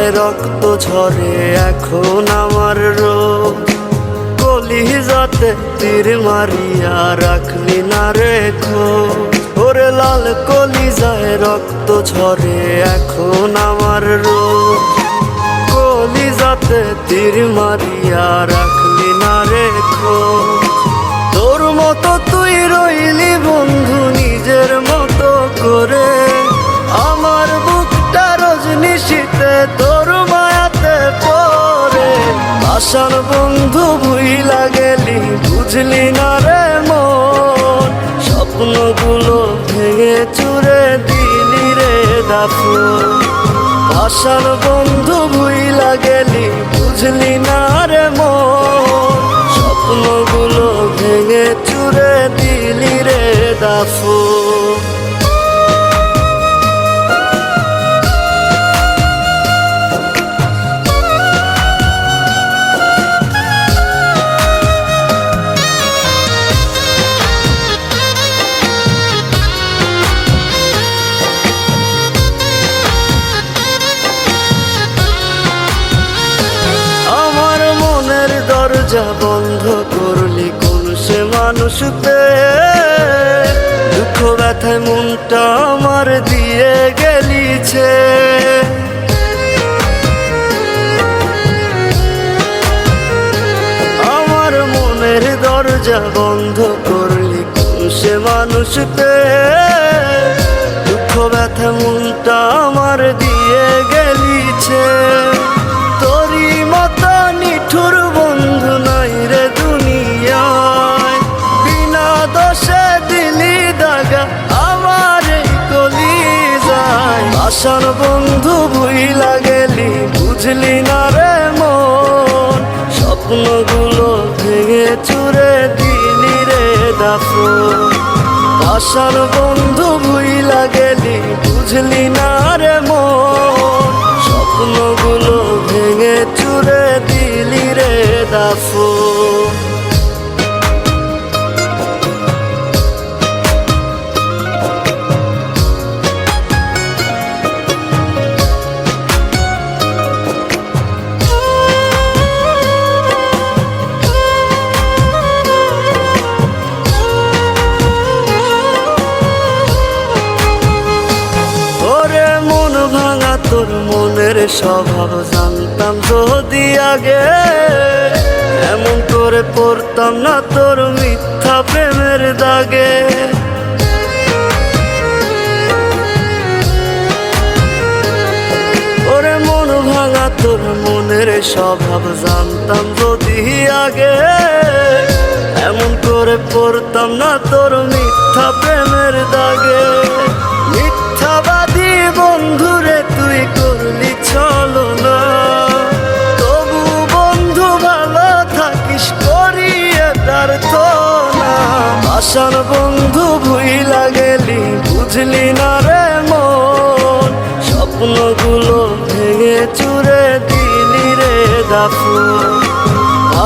কলিজায় রক্ত ঝরে এখন আমার রোগ। কলিজাতে তীর মারিয়া রাখলি না রে খোঁজ। ওরে লাল কলিজায় রক্ত ঝরে এখন আমার রোগ। কলিজাতে তীর মারিয়া রাখলি না রে খোঁজ। তোর মতো তুই রইলি বন্ধু নিজের মতো করে, আমার বুকটা রজনীশীতে তোর মায়াতে পড়ে। আশার বন্ধু ভুইলা গেলি বুঝলি না রে মন, স্বপ্নগুলো ভেঙে চুরে দিলি রে দাফন। আশার বন্ধু ভুইলা গেলি বুঝলি না রে মন, স্বপ্নগুলো ভেঙে চুরে দিলি রে দাফন। দরজা বন্ধ করলি কোন সে মানুষ পেয়ে, দুঃখ ব্যথায় মনটা আমার দিয়ে গেলিছে। আমার মনের দরজা বন্ধ করলি কোন সে মানুষ পেয়ে, দুঃখ ব্যথা মনটা আমার দিয়ে গেলিছে। তোরই মতো নিঠুর বন্ধু নাই রে দুনিয়ায়, বিনা দোষে দিলি দাগা আমার এই কলিজায়। আশার বন্ধু ভুইলা গেলি বুঝলি না রে মন, স্বপ্নগুলো ভেঙে চুরে দিলি রে দাফন। আশার বন্ধু ভুইলা গেলি বুঝলি না রে মন, স্বপ্নগুলো ভেঙে চুরে দিলি রে দাফন। তোর মনের স্বভাব জানতাম যদি আগে, এমন করে পড়তাম না তোর মিথ্যা প্রেমের দাগে। ওরে মন ভাঙা তোর মনের স্বভাব জানতাম যদি আগে, এমন করে পড়তাম না তোর মিথ্যা প্রেমের দাগে। মিথ্যাবাদী বন্ধুরে তুই করলি ছলনা, তবু বন্ধু ভালো থাকিস করিয়ে প্রার্থনা। আশার বন্ধু ভুইলা গেলি বুঝলি না রে মন, স্বপ্নগুলো ভেঙে চুরে দিলি রে দাফন।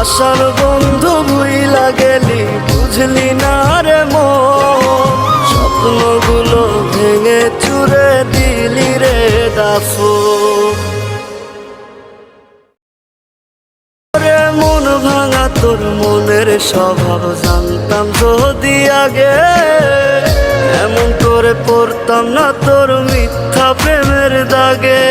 আশার বন্ধু ভুইলা গেলি বুঝলি না রে মন, স্বপ্নগুলো ভেঙে চুরে দিলি রে দাফন। মন ভাঙা তোর মনের স্বভাব জানতাম যদি আগে, এমন করে পড়তাম না তোর মিথ্যা প্রেমের দাগে।